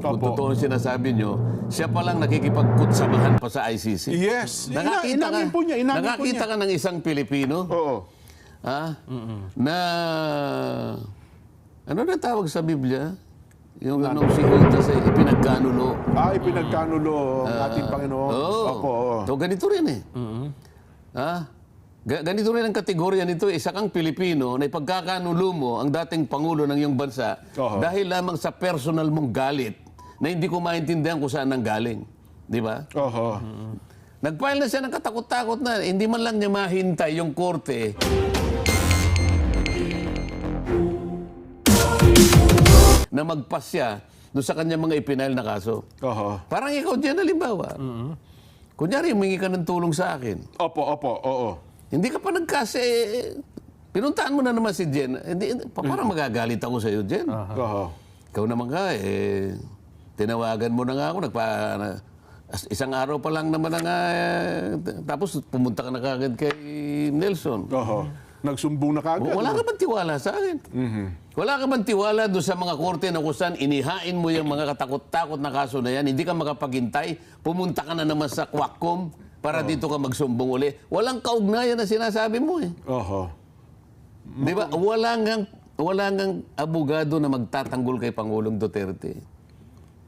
Kung Opo. totoo ang sinasabi nyo, siya palang nakikipagkutsamahan pa sa ICC. Yes. Nakakita Inamin po niya. Inamin po nakakita niya. ka ng isang Pilipino Oo. na ano na tawag sa Biblia? Yung anong si Judas ay ipinagkanulo. Ipinagkanulo ang ating Panginoon. Opo. Oo. So ganito rin eh. Ganito rin ang kategorya nito. Isa kang Pilipino na ipagkakanulo mo ang dating Pangulo ng iyong bansa dahil lamang sa personal mong galit na hindi ko maintindihan kung saan nang galing. Di ba? Oho. Nag-file na siya ng katakot-takot na. Hindi man lang niya mahintay yung korte na magpasya doon sa kanya mga ipinail na kaso. Oho. Parang ikaw dyan, halimbawa. Kunyari, humingi ka ng tulong sa akin. Opo. Oo. Hindi ka pa nagkasi. Pinuntahan mo na naman si Jen. Parang magagalit ako sa iyo, Jen. Oho. Ikaw naman ka, tinawagan mo na nga ako. Isang araw pa lang naman na nga. Tapos pumunta ka na kagad kay Nelson. Oho. Nagsumbong na kagad. Wala ka bang tiwala sa akin? Wala ka bang tiwala doon sa mga korte na kung saan inihain mo yung mga katakot-takot na kaso na yan, hindi ka makapaghintay, pumunta ka na naman sa Quacom para dito ka magsumbong uli. Walang kaugnayan na sinasabi mo eh. Oho. Di ba? Wala ngang abogado na magtatanggol kay Pangulong Duterte.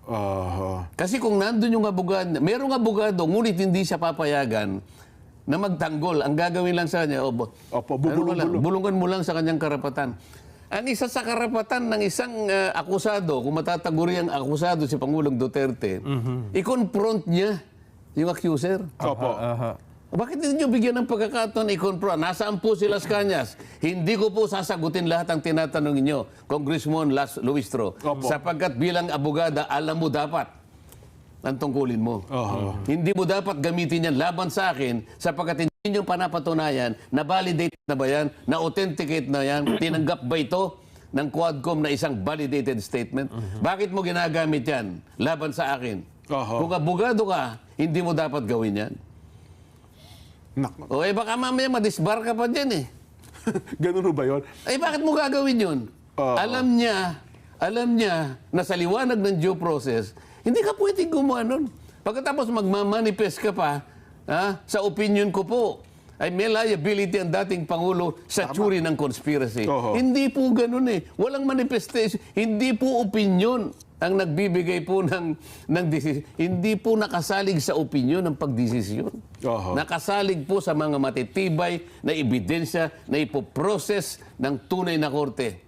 Oho. Kasi kung nandun yung abogado, merong abogado, ngunit hindi siya papayagan na magtanggol. Ang gagawin lang sa kanya, bulungan mo lang sa kanyang karapatan. Ang isa sa karapatan ng isang akusado, kung matataguri ang akusado si Pangulong Duterte, i-confront niya yung accuser. Opo. Bakit hindi nyo bigyan ng pagkakataon i-confront? Nasaan po si Las Cañas? Hindi ko po sasagutin lahat ang tinatanong ninyo, Congressman Luistro. Sapagkat bilang abogada, alam mo dapat ang tungkulin mo. Hindi mo dapat gamitin yan laban sa akin sapagkat hindi nyo panapatunayan na validate na ba yan, na authenticate na yan, tinanggap ba ito ng Quadcom na isang validated statement? Bakit mo ginagamit yan laban sa akin? Kung abogado ka, hindi mo dapat gawin yan. O baka mamaya madisbar ka pa dyan eh. Ganun ba yun? Bakit mo gagawin yun? Alam niya na sa liwanag ng due process, hindi ka pwedeng gumawa nun. Pagkatapos magmamanifest ka pa, sa opinion ko po, ay may liability ang dating Pangulo sa tsuri ng conspiracy. Hindi po ganun eh. Walang manifestation. Hindi po opinion ang nagbibigay po ng desisyon. Hindi po nakasalig sa opinion ng pagdesisyon. Nakasalig po sa mga matitibay na ebidensya na ipoprocess ng tunay na korte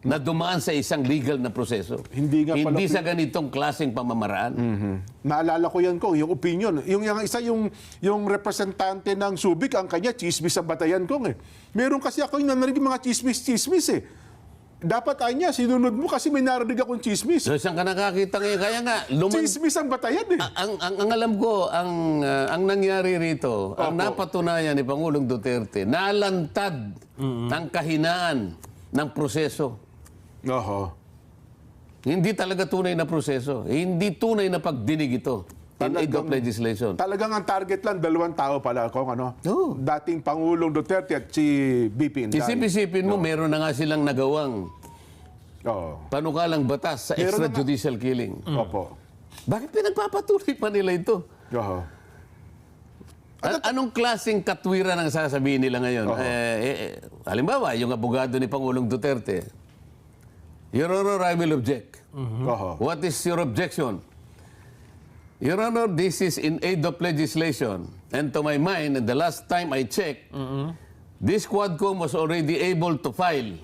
na dumaan sa isang legal na proseso. Hindi sa ganitong klaseng pamamaraan. Naalala ko yan ko, yung opinion. Yung representante ng Subic, ang kanya, chismis ang batayan ko eh. Meron kasi ako yung narinig mga chismis eh. Dapat ay niya, sinunod mo kasi may narinig akong chismis. So, saan ka nakakita ngayon? Kaya nga, Chismis ang batayan eh. Ang alam ko, ang nangyari rito, ang napatunayan ni Pangulong Duterte, nalantad ang kahinaan ng proseso. Hindi talaga tunay na proseso. Hindi tunay na pagdinig ito in aid of legislation. Talagang ang target lang, 2 tao pala kung dating Pangulong Duterte at si BP Inday. Isip-isipin mo, meron na nga silang nagawang panukalang batas sa extrajudicial killing. Bakit pinagpapatuloy pa nila ito? Anong klaseng katwiran ang sasabihin nila ngayon? Halimbawa, yung abogado ni Pangulong Duterte, Your Honor, I will object. What is your objection? Your Honor, this is in aid of legislation. And to my mind, the last time I checked, this Quadcom was already able to file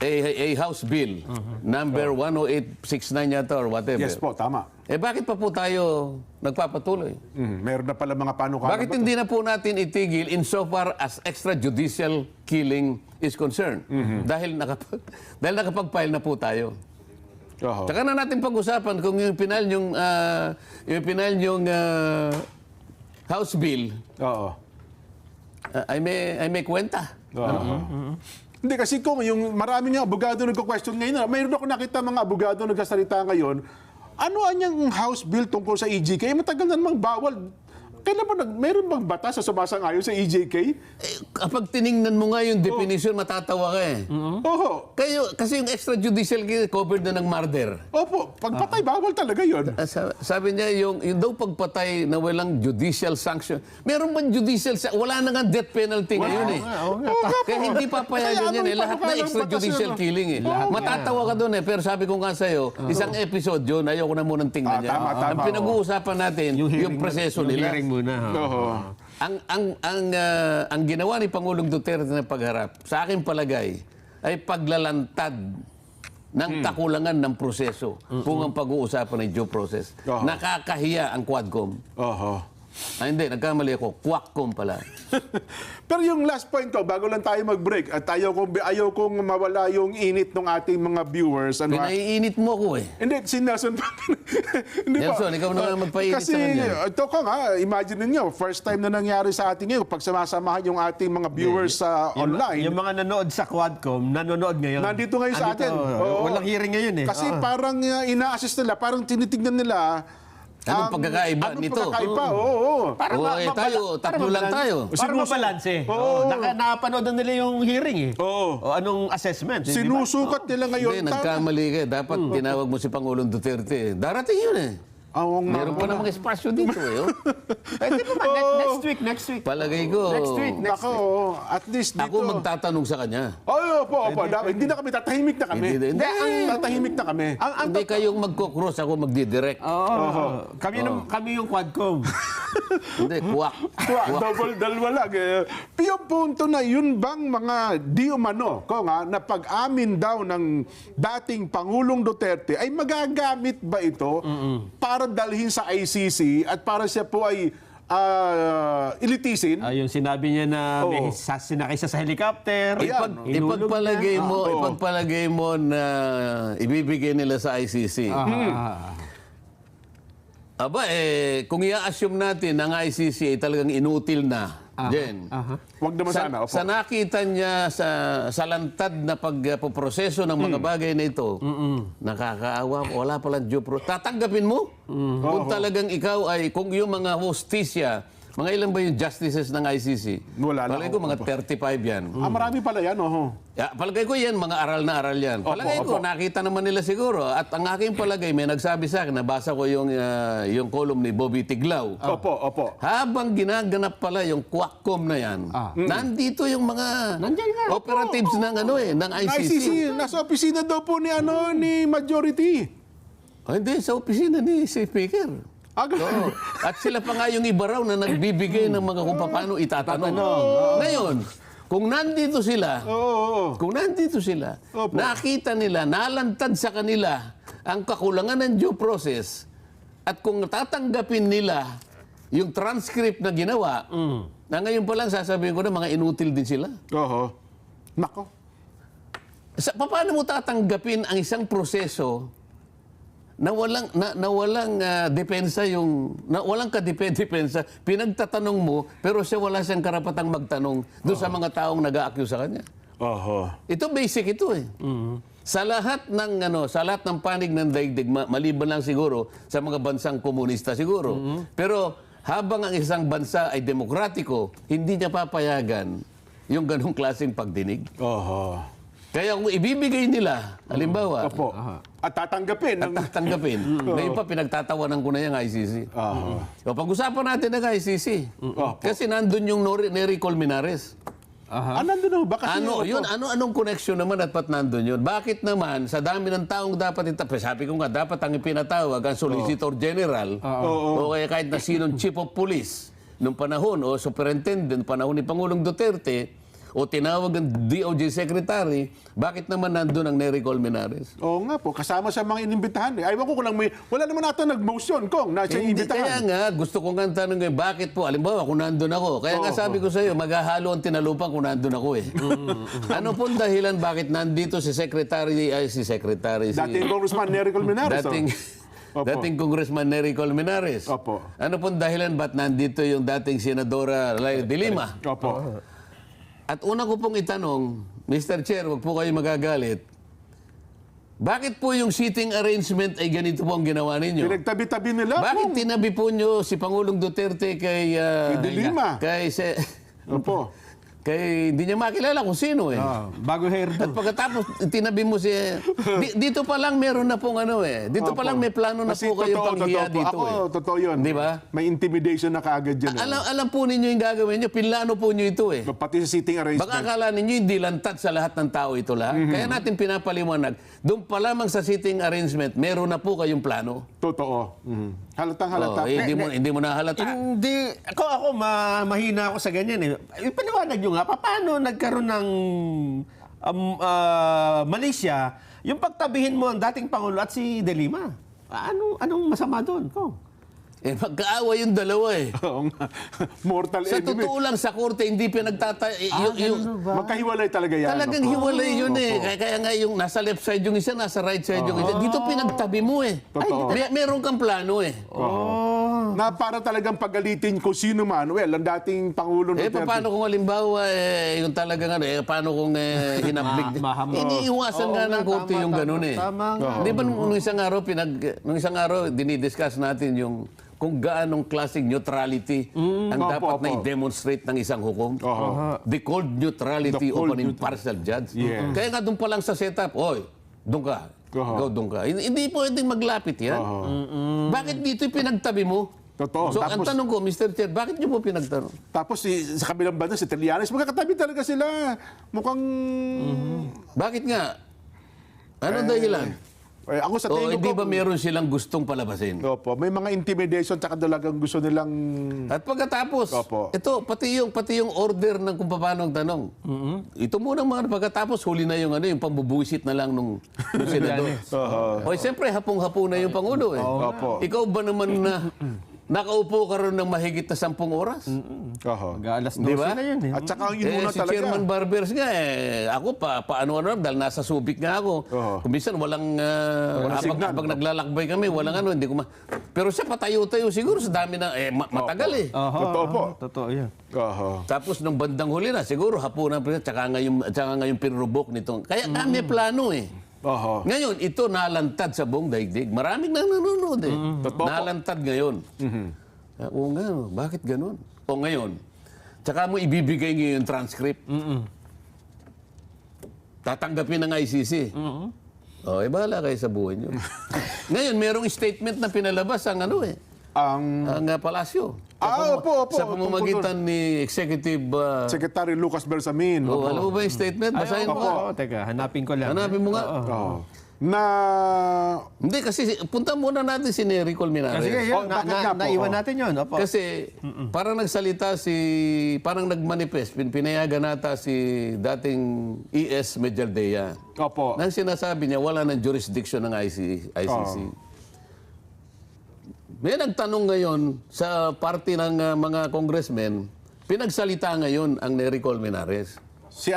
a House Bill, number 10869 yata or whatever. Yes po, tama. Bakit pa po tayo nagpapatuloy? Meron na pala mga panukala. Bakit hindi na po natin itigil insofar as extrajudicial killing is concerned? Dahil nakapag-file na po tayo. Saka na natin pag-usapan kung yung pinal yung House Bill ay may kwenta. Hindi kasi kung yung marami nga abogado nagko-question ngayon, mayroon ako nakita mga abogado nagsasalita ngayon, ano ang House Bill tungkol sa EJK? Matagal na namang bawal. Kailan ba meron bang batas sa sumasang-ayon sa EJK? Kapag tiningnan mo nga yung definition, matatawa ka eh. Oho. Kasi yung extrajudicial covered na ng murder. Opo, pagpatay, bawal talaga yun. Sabi niya, yung daw pagpatay na walang judicial sanction. Meron bang judicial wala na nga death penalty ngayon eh. Kaya hindi papayagan yan eh. Lahat na extrajudicial killing eh. Matatawa ka doon eh. Pero sabi ko nga sa'yo, isang episode yun, ayoko na munang tingnan niya. Tama, Ang pinag-uusapan natin, yung proseso nila. Hearing muna. Oho. Ang ginawa ni Pangulong Duterte na pagharap, sa aking palagay, ay paglalantad ng kakulangan ng proseso kung ang pag-uusapan ng due process. Nakakahiya ang Quadcom. Oho. Hindi, nagkamali ako. Quadcom pala. Pero yung last point ko, bago lang tayo mag-break, at ayaw kong mawala yung init ng ating mga viewers. Ano, Pinaiinit mo ko eh. hindi, si Nelson. Hindi pa. Nelson, ikaw na nga magpainit Kasi sa kanya. ito ka nga, imagine ninyo, first time na nangyari sa atin ngayon, pag samasamahan yung ating mga viewers sa online. Yung mga nanood sa Quadcom, nanonood ngayon. Nandito ngayon sa atin. Oo. Walang hearing ngayon eh. Kasi parang ina-assist nila, parang tinitignan nila. Anong pagkakaiba nito? Anong pagkakaiba? Oo. Para tayo, tatlo lang tayo. Para mabalanse. Nakapanood na nila yung hearing eh. Oo. O anong assessment? Di ba? Sinusukat nila ngayon. Hindi, nagkamali ka. Dapat tinawag mo si Pangulong Duterte. Darating yun eh. Meron pa namang espasyo dito eh. Pwede pa ba? Next week. Palagay ko. Next week. Nako, at least dito. Ako magtatanong sa kanya. Opo. Hindi na kami, tatahimik na kami. Hindi. Tatahimik na kami. Hindi kayong magkocross, ako magdidirect. Kami yung Quadcom. Hindi, kuwak. Double, dalawa lang. Yung punto na yun bang mga di umano, ko nga, na pag-amin daw ng dating Pangulong Duterte, ay magagamit ba ito para dalhin sa ICC at para siya po ay ilitisin? Yung sinabi niya na may sinakay siya sa helicopter. Ipagpalagay mo na ibibigay nila sa ICC. Aba, kung i-assume natin ang ICC ay talagang inutil na, Jen. Wag naman sana. Opo. Sa nakita niya sa lantad na pagproseso ng mga bagay na ito, nakakaawa, wala palang due process. Tatanggapin mo? Kung talagang ikaw ay, kung yung mga hostisya, mga ilan ba yung justices ng ICC? Wala na. Palagay ko mga 35 yan. Marami pala yan, Palagay ko yan, mga aral na aral yan. Palagay ko, nakita naman nila siguro. At ang aking palagay, may nagsabi sa akin, nabasa ko yung column ni Bobby Tiglao. Opo. Habang ginaganap pala yung Quadcom na yan, nandito yung mga operatives ng ICC. Nasa opisina daw po ni Majority. Hindi, sa opisina ni Speaker. Oo. At sila pa nga yung iba raw na nagbibigay ng mga kung paano itatanong. Ngayon, kung nandito sila, nakita nila, nalantad sa kanila ang kakulangan ng due process at kung tatanggapin nila yung transcript na ginawa, na ngayon pa lang sasabihin ko na mga inutil din sila. Nako. Paano mo tatanggapin ang isang proseso na walang depensa walang kadepensa, pinagtatanong mo, pero siya wala siyang karapatang magtanong doon sa mga taong nag-a-accuse sa kanya. Ito basic ito eh. Sa lahat ng panig ng daigdig, maliban lang siguro sa mga bansang komunista siguro. Pero habang ang isang bansa ay demokratiko, hindi niya papayagan yung ganong klaseng pagdinig. Kaya kung ibibigay nila, halimbawa, at tatanggapin. Ngayon pa, pinagtatawanan ko na yung ICC. Pag-usapan natin ng ICC. Kasi nandun yung Nery Colmenares. Nandun ba? Kasi Anong connection naman at pat nandun yun? Bakit naman, sa dami ng taong dapat sabi ko nga, dapat ang ipinatawag ang Solicitor General o kaya kahit na sinong Chief of Police nung panahon o Superintendent panahon ni Pangulong Duterte o tinawag ang DOJ Secretary, bakit naman nandun ang Nery Colmenares? Oo nga po, kasama sa mga inimbitahan. Aywan ko lang wala naman ata nag-motion kung na siya inimbitahan. Kaya nga, gusto ko nga tanong bakit po? Alimbawa, kung nandun ako. Kaya nga sabi ko sa iyo, maghahalo ang tinalupang kung nandun ako eh. Ano pong dahilan bakit nandito si Dating Congressman Nery Colmenares. Dating Congressman Nery Colmenares. Ano pong dahilan ba't nandito yung dating Senadora Laila de Lima? At una ko pong itanong, Mr. Chair, wag po kayo magagalit. Bakit po yung seating arrangement ay ganito po ang ginawa ninyo? Pinagtabi-tabi nila. Bakit tinabi po nyo si Pangulong Duterte kay... Kay De Lima. Opo. Kay hindi niya makilala kung sino eh. Bago hairdo. At pagkatapos tinabi mo si... dito pa lang meron na pong ano eh. Dito pa lang may plano na Kasi po kayong panghiya dito Ako, eh. totoo yun. Di ba? May intimidation na kaagad dyan. Alam po ninyo yung gagawin nyo. Pinlano po nyo ito eh. Pati sa seating arrangement. Baka akala ninyo hindi lantad sa lahat ng tao ito lahat. Kaya natin pinapaliwanag. Doon pa lamang sa seating arrangement, meron na po kayong plano. Totoo. Halatang halata. Hindi mo na halata. Hindi, ako mahina ako sa ganyan eh. Ipaliwanag nyo nga, paano nagkaroon ng Malaysia, yung pagtabihin mo ang dating Pangulo at si De Lima? Anong masama doon? Eh, magkaaway yung dalawa eh. Oo nga. Mortal Sa enemy. totoo lang, sa korte, hindi Magkahiwalay talaga yan. talagang hiwalay yun eh. Kaya nga yung nasa left side yung isa, nasa right side yung isa. Dito pinagtabi mo eh. Totoo. Meron kang plano eh. Na para talagang pagalitin kung sino man. Well, ang dating Pangulo Eh, paano kung halimbawa, yung talagang ano, paano kung hinablig? Iniiwasan nga ng korte yung ganun eh. Tama nga. Di ba nung isang araw, dinidiscuss natin yung kung gaanong klaseng neutrality ang dapat na i-demonstrate ng isang hukom. The cold neutrality The cold of an impartial judge. Yes. Kaya nga doon pa lang sa setup, oy, doon ka. Ikaw doon ka. Hindi pwedeng maglapit yan. Bakit dito pinagtabi mo? Totoo. So, ang tanong ko, Mr. Chair, bakit niyo po pinagtanong? Tapos sa kabilang banda, si Trillanes, magkakatabi talaga sila. Mukhang... Bakit nga? Ano dahilan? ako sa O tingin hindi ko... ba meron silang gustong palabasin? Opo, may mga intimidation tsaka talagang gusto nilang... At pagkatapos, Opo. ito, pati yung order ng kung paano ang tanong. Ito muna mga pagkatapos, huli na yung yung pambubuisit na lang nung senador. O siyempre, hapong-hapo na yung Pangulo eh. Opo. Ikaw ba naman na nakaupo ka ron ng mahigit na 10 oras? Mag-aalas 12 Di ba? na yun eh. At saka yun muna Si talaga. Chairman Barbers nga ako paano dahil nasa Subic nga ako. Kung minsan walang signal. pag naglalakbay kami, walang hindi ko pero siya patayo-tayo siguro sa dami na matagal eh. Totoo po. Totoo yan. Tapos nung bandang huli na siguro hapunan pa tsaka ngayong pinrubok nitong. Kaya kami plano eh. Ngayon, ito nalantad sa buong daigdig. Maraming nang nanonood eh. Nalantad ngayon. Oo nga, bakit ganun? O ngayon, tsaka mo ibibigay ngayon yung transcript. Tatanggapin ng ICC. O, bahala kayo sa buhay nyo. Ngayon, merong statement na pinalabas ang ang palasyo. Opo. Sa pamamagitan ni Executive... Secretary Lucas Bersamin. alam mo ba yung statement? Basahin mo nga. Teka, hanapin ko lang. Hanapin mo nga. Na... Hindi, kasi punta muna natin si Nery Colmenares. Sige, yun. bakit nga po? Naiwan natin yun. Opo. Kasi parang nagsalita parang nagmanifest, pinayagan nata si dating ES Medjaldea. Opo. Nang sinasabi niya, wala ng jurisdiction ng ICC. May nagtanong ngayon sa party ng mga congressmen, pinagsalita ngayon ang Nery Colmenares. Si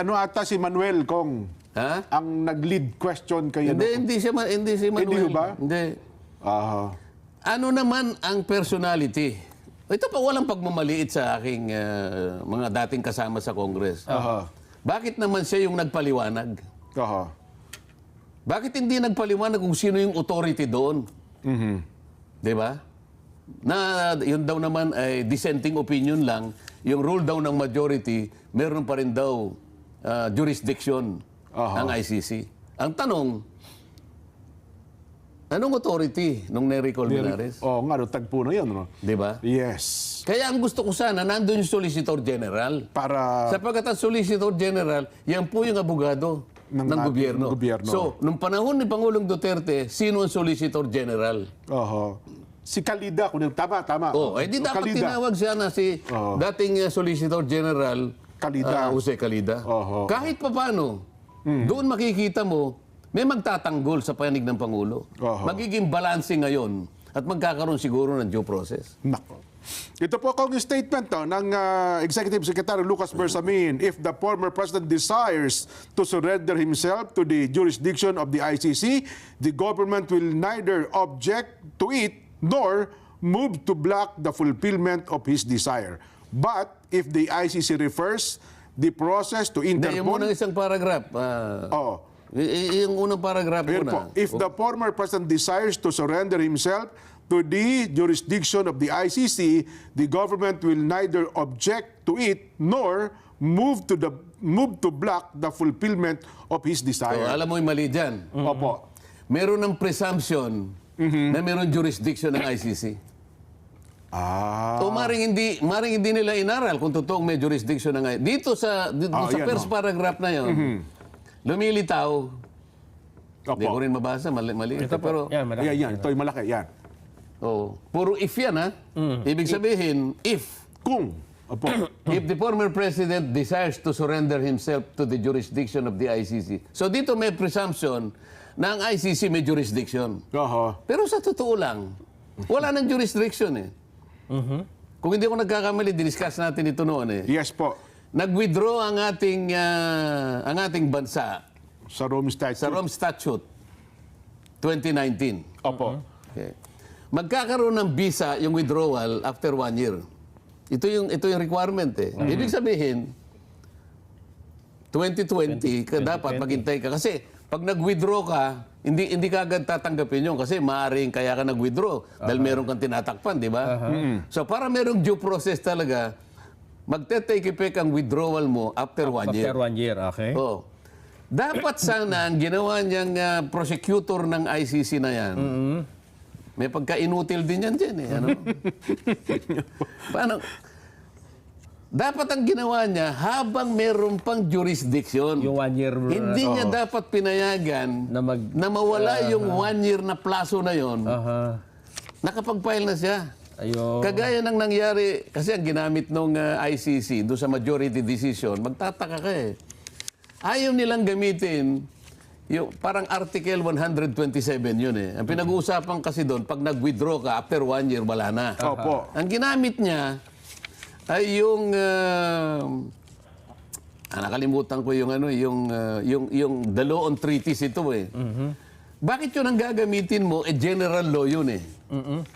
si Manuel Kong. Ha? Ang nag-lead question kayo. Hindi si Manuel. Hindi ba? Hindi. Aha. Ano naman ang personality? Ito pa walang pagmamaliit sa aking mga dating kasama sa Congress. Bakit naman siya yung nagpaliwanag? Bakit hindi nagpaliwanag kung sino yung authority doon? Di ba? Na yun daw naman ay dissenting opinion lang. Yung rule daw ng majority, meron pa rin daw jurisdiction ang ICC. Ang tanong, anong authority nung Nery Colmenares? Oo nga, tagpo na yun. No? Di ba? Yes. Kaya ang gusto ko sana, nandun yung Solicitor General. Para... Sapagkat ang Solicitor General, yan po yung abogado ng gobyerno. So, nung panahon ni Pangulong Duterte, sino ang Solicitor General? Si Calida. Tama. Di dapat tinawag siya na si dating Solicitor General Calida. Jose Calida. Kahit pa paano, doon makikita mo, may magtatanggol sa panig ng Pangulo. Magiging balanse ngayon at magkakaroon siguro ng due process. Nako. Ito po ang statement ng Executive Secretary Lucas Bersamin. If the former president desires to surrender himself to the jurisdiction of the ICC, the government will neither object to it nor move to block the fulfillment of his desire. But if the ICC refers the process to Hindi, yung Interpol... muna isang paragraph. Yung unang paragraph Here na. po, if the former president desires to surrender himself to the jurisdiction of the ICC, the government will neither object to it nor move to block the fulfillment of his So, desire. alam mo yung mali dyan. Opo. Meron ng presumption na meron jurisdiction ng ICC. O maring hindi nila inaral kung totoong may jurisdiction ng ICC. Dito sa yan, first paragraph na yon, lumilitaw. Opo. Hindi ko rin mabasa, mali ito. Pero, Yan, malaki. Yan. Ito yung malaki. Yan. puro if yan, ha? Ibig sabihin, if. Kung. Opo. If the former president desires to surrender himself to the jurisdiction of the ICC. So dito may presumption na ang ICC may jurisdiction. Oho. Pero sa totoo lang, wala nang jurisdiction eh. Kung hindi ako nagkakamali, diniscuss natin ito noon eh. Yes po. Nag-withdraw ang ating bansa Sa Rome Statute. sa Rome Statute 2019. Opo. Okay. Magkakaroon ng visa yung withdrawal after 1 year. Ito yung requirement eh. Ibig sabihin, 2020 ka dapat maghintay ka. Kasi pag nag-withdraw ka, hindi ka agad tatanggapin yun kasi maaaring kaya ka nag-withdraw dahil meron kang tinatakpan, di ba? So para merong due process talaga, magte-take effect ang withdrawal mo after 1 year. After 1 year, okay. Oh. Dapat sana ang ginawa niyang prosecutor ng ICC na yan, may pagka-inutil din yan dyan eh. Ano? Paano? Dapat ang ginawa niya, habang meron pang jurisdiction, Yung 1 year... hindi niya dapat pinayagan na mawala yung 1 year na plaso na yon. Nakapag-file na siya. Ayun. Kagaya ng nangyari, kasi ang ginamit nung ICC doon sa majority decision, magtataka ka eh. Ayaw nilang gamitin, yung, parang Article 127 yun eh. Ang pinag-uusapan kasi doon, pag nag-withdraw ka, after 1 year, wala na. Opo. Ang ginamit niya ay yung... nakalimutan ko yung ano, yung the law on treaties ito eh. Bakit yun ang gagamitin mo? General law yun eh.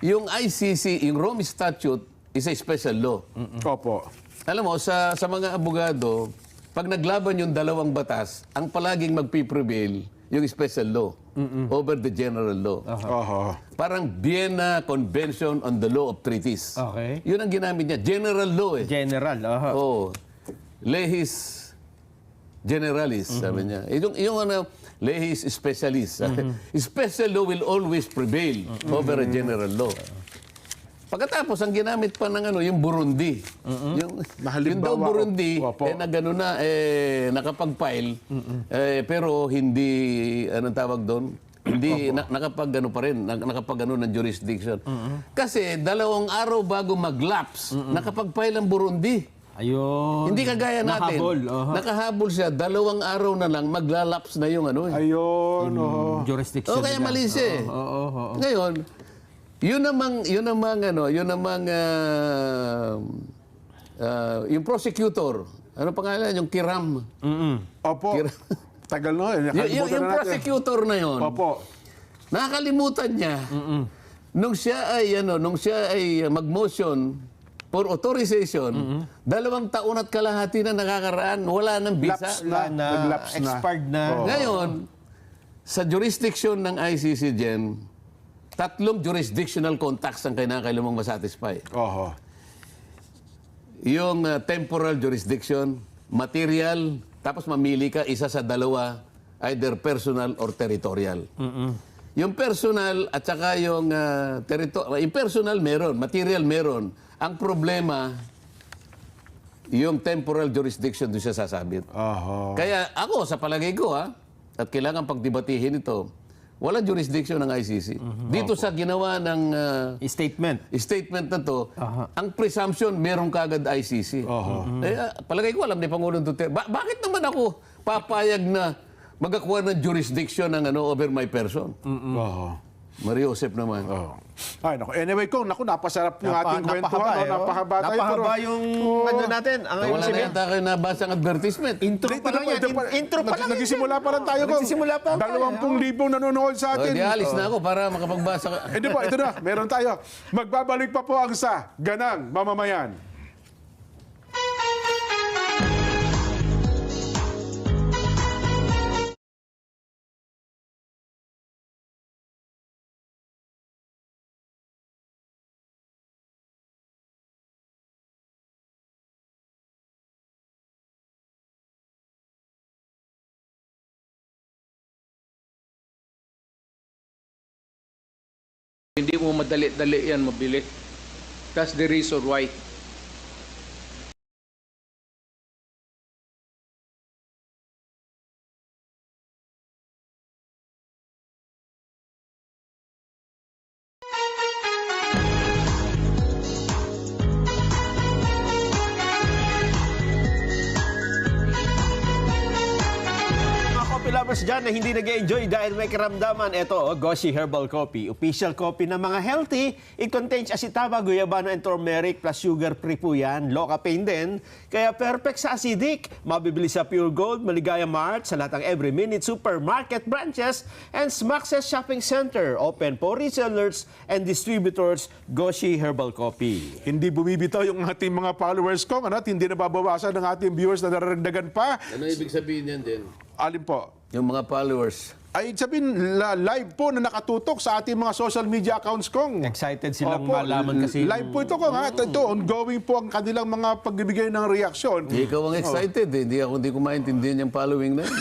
Yung ICC, yung Rome Statute, is a special law. Opo. Alam mo, sa mga abogado, pag naglaban yung dalawang batas, ang palaging magpiprevail yung special law over the general law. Oho. Parang Vienna Convention on the Law of Treaties. Okay. Yun ang ginamit niya. General law eh. General, Oh, lehis generalis, sabi niya. Yung ano, lehis specialis. Special law will always prevail over a general law. Pagkatapos, ang ginamit pa ng ano, yung Burundi. Yung daw Halimbawa, Burundi, opo. nagano na, nakapag-file, pero hindi, anong tawag doon? Hindi, nakapag-ano pa rin, nakapag-ano ng jurisdiction. Kasi 2 araw bago mag-lapse, nakapag-file ang Burundi. Ayun. Hindi kagaya natin. Nakahabol. Nakahabol siya, 2 araw na lang, maglalaps na yung ano. Ayun. Oho. Jurisdiction. O kaya nila. mali siya eh. Oo. Ngayon, yun namang yung prosecutor, ano pangalan, yung Kiram. Opo. Tagal na eh. Yung prosecutor na yun, Opo. nakakalimutan niya, nung siya ay mag-motion for authorization, 2 taon at kalahati na nakakaraan, wala nang visa. Lapse na. Na, Nag-lapse na. expired na. Oo. Ngayon, sa jurisdiction ng ICC, Jen, 3 jurisdictional contacts ang kailangan mong masatisfy. Oho. Yung temporal jurisdiction, material, tapos mamili ka isa sa 2, either personal or territorial. Yung personal at saka yung yung personal meron, material meron. Ang problema, yung temporal jurisdiction doon siya sasabit. Oho. Kaya ako, sa palagay ko at kailangan pagdebatihin ito, walang jurisdiction ng ICC. Dito sa ginawa ng statement na to, ang presumption meron kagad ICC. Palagay ko alam ni Pangulong Duterte, bakit naman ako papayag na magakuha ng jurisdiction ng over my person? Oho. Mario Josep naman. Oh. Ay, naku. Anyway, napasarap yung ating kwentuhan. Napahaba tayo. Napahaba yung ano natin. Ang Wala na yata kayo nabasa ang advertisement. Intro pa lang yan. Intro pa lang. Nagsisimula pa lang tayo. Nagsisimula pa lang. 20,000 nanonood sa O, atin. di alis na ako para makapagbasa ka. Ito po, ito na. Meron tayo. Magbabalik pa po ang sa Ganang Mamamayan. Hindi mo madali-dali yan mabili. That's the reason why. Mga coffee lovers dyan na hindi nag-enjoy dahil may karamdaman, ito, Goshi Herbal Coffee. Official coffee ng mga healthy. It contains asitaba, guyabano, and turmeric plus sugar-free po yan. Low caffeine din. Kaya perfect sa acidic. Mabibili sa Pure Gold, Maligaya Mart, sa lahat ng Every Minute Supermarket branches, and Smaxes Shopping Center. Open for resellers and distributors, Goshi Herbal Coffee. Hindi bumibitaw yung ating mga followers ko, ano, at hindi nababawasan ng ating viewers na nararagdagan pa. Ano ibig sabihin yan din? Alin po? Yung mga followers. Ay sabihin, live po na nakatutok sa ating mga social media accounts kong. Excited silang Opo, malaman kasi. live po ito kong ha. Ito, ongoing po ang kanilang mga pagbibigay ng reaksyon. Ikaw ang excited eh. Hindi ko maintindihan yung following na yun.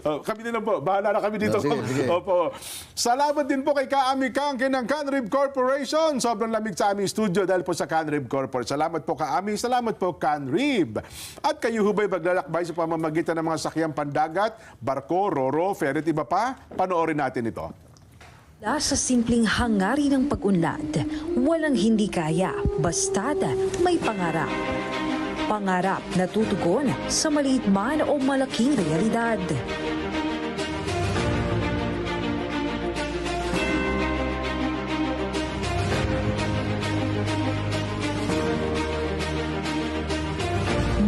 Kami na lang po. Bahala na kami dito. Sige, sige. Opo. Salamat din po kay Kaami Kang ng Canrib Corporation. Sobrang lamig sa aming studio dahil po sa Canrib Corporation. Salamat po Kaami. Salamat po Canrib. At kayo hubay maglalakbay sa pamamagitan ng mga sakyang pandagat, barko, roro, ferret, iba pa. Panoorin natin ito. Sa simpleng hangarin ng pag-unlad, walang hindi kaya, basta't may pangarap. Pangarap na tutugon sa maliit man o malaking realidad.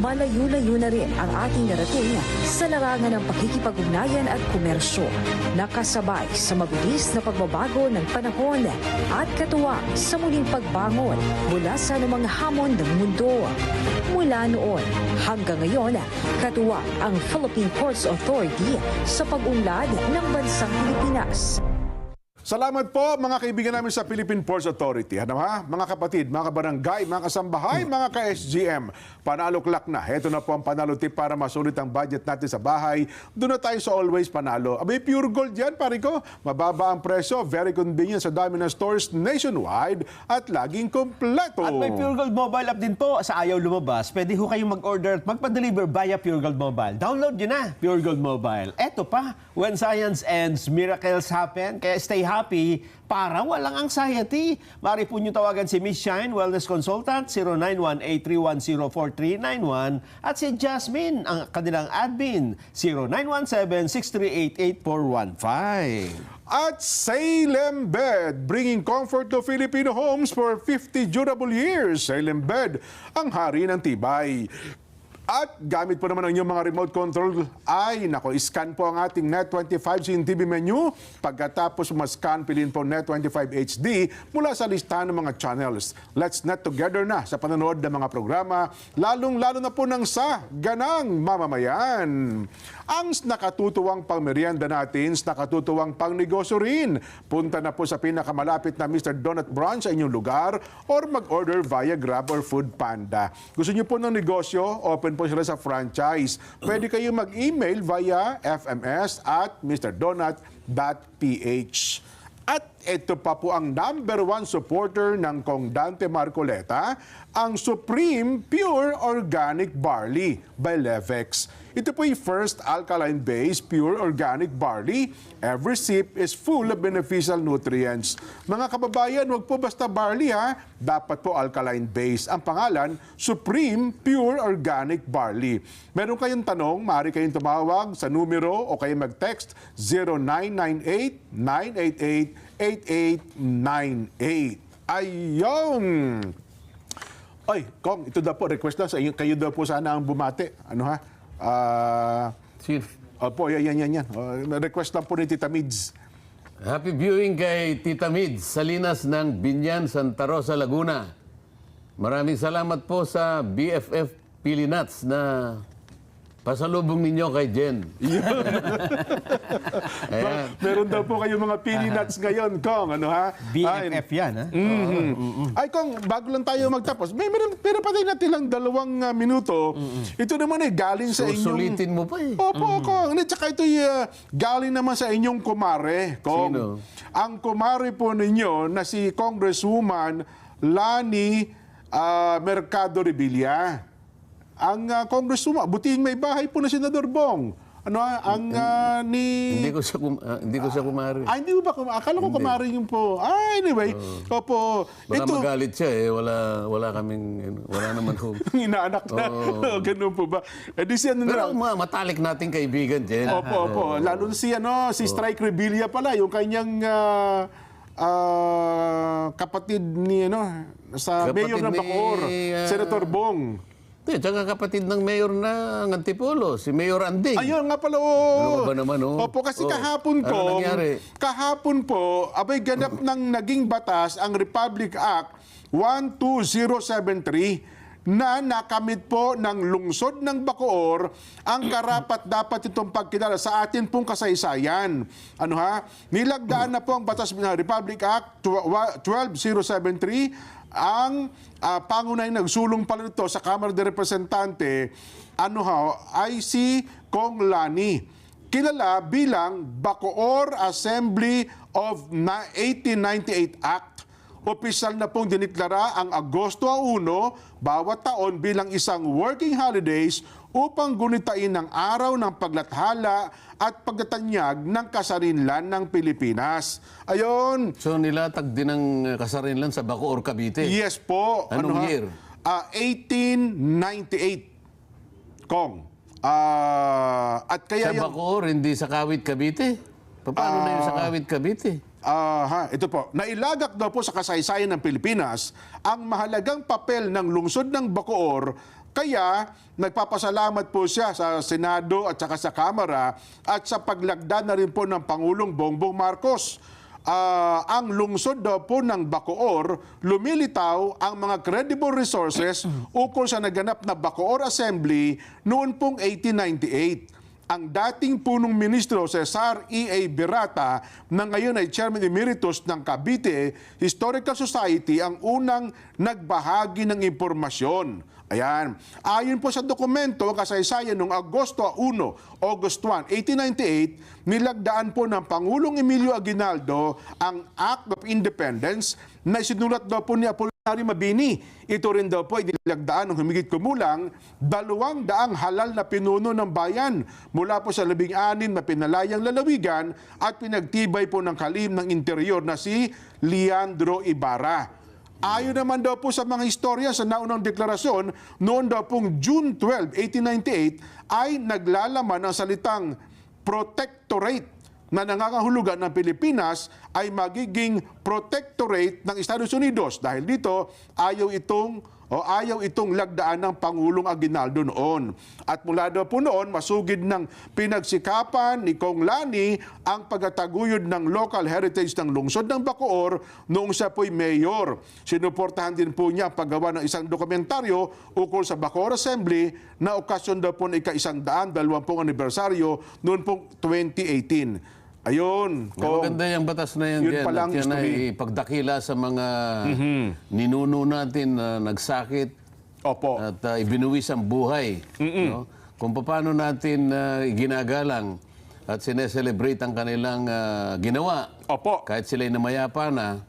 Malayo-layo na rin ang ating narating sa larangan ng pakikipag-ugnayan at komersyo, nakasabay sa mabilis na pagbabago ng panahon at katuwang sa muling pagbangon mula sa anumang hamon ng mundo. Mula noon hanggang ngayon, katuwang ang Philippine Ports Authority sa pag-unlad ng bansang Pilipinas. Salamat po mga kaibigan namin sa Philippine Ports Authority. Ano ha? Mga kapatid, mga kabarangay, mga kasambahay, mga ka-SGM. Panalo klak na. Ito na po ang panalo tip para masulit ang budget natin sa bahay. Doon na tayo sa always panalo. Abay, pure gold yan, pare ko. Mababa ang presyo, very convenient sa dami ng stores nationwide at laging kompleto. At may Pure Gold mobile app din po sa ayaw lumabas. Pwede ho kayong mag-order at magpa-deliver via Pure Gold mobile. Download nyo na, Pure Gold mobile. Eto pa, when science ends, miracles happen. Kaya stay happy para walang anxiety. Maaari po nyo tawagan si Miss Shine, Wellness Consultant, 0918-310-4391 at si Jasmine, ang kanilang admin, 0917-638-8415. At Salem Bed, bringing comfort to Filipino homes for 50 durable years. Salem Bed, ang hari ng tibay. At gamit po naman ang inyong mga remote control ay, scan po ang ating Net25 CNTV menu. Pagkatapos scan, piliin po Net25 HD mula sa listahan ng mga channels. Let's net together na sa panonood ng mga programa, lalong-lalo na po ng sa ganang mamamayan. Ang nakatutuwang pangmerienda natin, nakatutuwang pangnegosyo rin. Punta na po sa pinakamalapit na Mr. Donut Brunch sa inyong lugar or mag-order via Grab or Food Panda. Gusto niyo po ng negosyo, open po sila sa franchise. Pwede kayo mag-email via fms@mrdonut.ph. At ito pa po ang #1 supporter ng Kong Dante Marcoleta, ang Supreme Pure Organic Barley by Levex. Ito po yung first alkaline-based pure organic barley. Every sip is full of beneficial nutrients. Mga kababayan, huwag po basta barley ha. Dapat po alkaline-based. Ang pangalan, Supreme Pure Organic Barley. Meron kayong tanong, maaari kayong tumawag sa numero o kayo mag-text 0998-988-8898. Ayun! Ay, Kong, ito daw po, request lang sa inyo. Kayo daw po sana ang bumate. Ano ha? Chief, Opo, yan. Request lang po ni Tita Mids. happy viewing kay Tita Mids, Salinas ng Binyan, Santa Rosa, Laguna. Maraming salamat po sa BFF Pili Nuts na Pasalubong ninyo kay Jen. Ayan. Meron daw po kayong mga pili nuts ngayon, Kong. Ano ha? BFF yan, ha? Ay, Kong, bago lang tayo magtapos, meron pa tayo natin lang 2 minuto. Ito naman ay galing sa inyong... Susulitin mo pa eh. Opo, Kong. At saka ito galing naman sa inyong kumare, Kong. Sino? Ang kumare po ninyo na si Congresswoman Lani Mercado Revilla. Ang Congresswoman, buting may bahay po na Senador Bong. Ano, ang ni... Hindi ko siya kumari. Hindi mo ba kumari? Akala ko kumari yun po. Anyway, opo. Baka Ito, magalit siya eh. Wala naman ho. inaanak na. Ganun po ba? Di siya na Pero matalik nating kaibigan, Jen. Opo. Lalo na si Strike Revilla pala, yung kanyang kapatid ni sa Kapatid mayor ng ni, Bacoor, Senator Bong. Tsaka kapatid ng mayor na ng Antipolo, si Mayor Anding. Ayun nga pala, Ano ba naman, oh? Opo, kasi Oh. kahapon Ano nangyari? abay ganap ng naging batas ang Republic Act 12073 na nakamit po ng lungsod ng Bacoor ang karapat-dapat itong pagkilala sa atin pong kasaysayan. Ano ha? Nilagdaan na po ang batas ng Republic Act 12073 ang pangunahing nagsulong pala nito sa Kamara de Representante ay si Kong Lani, kilala bilang Bacoor Assembly of 1898 Act. Opisyal na pong diniklara ang Agosto 1 bawat taon bilang isang working holidays upang gunitain ang araw ng paglathala at pagtatanyag ng kasarinlan ng Pilipinas. Ayon. So nilatag din ang kasarinlan sa Bacoor, Cavite. Yes po. Anong year? 1898. Kong. At kaya Sa Bacoor, hindi sa Kawit, Cavite? Paano na yun sa Kawit, Cavite? Ito po. Nailagak daw po sa kasaysayan ng Pilipinas ang mahalagang papel ng lungsod ng Bacoor. Kaya nagpapasalamat po siya sa Senado at saka sa Kamara at sa paglagda na rin po ng Pangulong Bongbong Marcos. Ang lungsod daw po ng Bacoor, lumilitaw ang mga credible resources ukol sa naganap na Bacoor Assembly noon pong 1898. Ang dating punong ministro Cesar E.A. Berata na ngayon ay Chairman Emeritus ng Cavite Historical Society ang unang nagbahagi ng impormasyon. Ayan. Ayon po sa dokumento, kasaysayan noong August 1, 1898, nilagdaan po ng Pangulong Emilio Aguinaldo ang Act of Independence na isinulat daw po ni Apollinario Mabini. Ito rin daw po ay nilagdaan ng humigit kumulang 200 halal na pinuno ng bayan mula po sa 16 na pinalayang lalawigan at pinagtibay po ng kalihim ng interior na si Leandro Ibarra. Ayon naman daw po sa mga istorya sa naunang deklarasyon, noon daw pong June 12, 1898 ay naglalaman ang salitang protectorate na nangangahulugan ng Pilipinas ay magiging protectorate ng Estados Unidos. Dahil dito, ayaw itong lagdaan ng Pangulong Aguinaldo noon. At mula daw po noon, masugid ng pinagsikapan ni Kong Lani ang pagtataguyod ng local heritage ng lungsod ng Bacoor noong siya po'y mayor. Sinuportahan din po niya ang paggawa ng isang dokumentaryo ukol sa Bacoor Assembly na okasyon daw po ng ika-120 anibersaryo noon pong 2018. Ayun. Maganda yung batas na yan, Yun Jen. palang At yan ay history. pagdakila sa mga ninuno natin na nagsakit Opo. at ibinuwis ang buhay. No? Kung paano natin ginagalang at sineselebrate ang kanilang ginawa. Opo. Kahit sila'y namayapa na,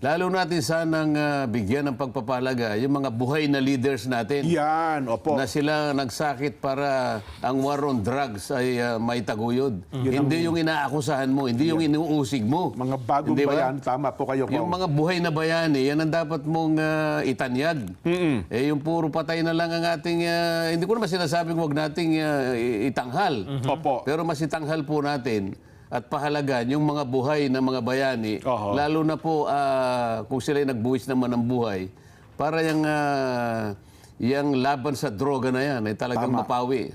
lalo natin sanang bigyan ng pagpapalaga yung mga buhay na leaders natin. Yan. Opo. Na sila nagsakit para ang war on drugs ay maitaguyod. Hindi yung inaakusahan mo, hindi yung inuusig mo. Mga bagong Hindi ba? bayan. Tama po kayo, Yung Kong. mga buhay na bayani, yan ang dapat mong itanyag. Yung puro patay na lang ang ating, hindi ko naman sinasabing huwag nating itanghal. Opo. Pero mas itanghal po natin at pahalagan yung mga buhay na mga bayani, Oho. lalo na po kung sila'y nagbuwis naman ng buhay, para yung laban sa droga na yan ay talagang Tama. mapawi.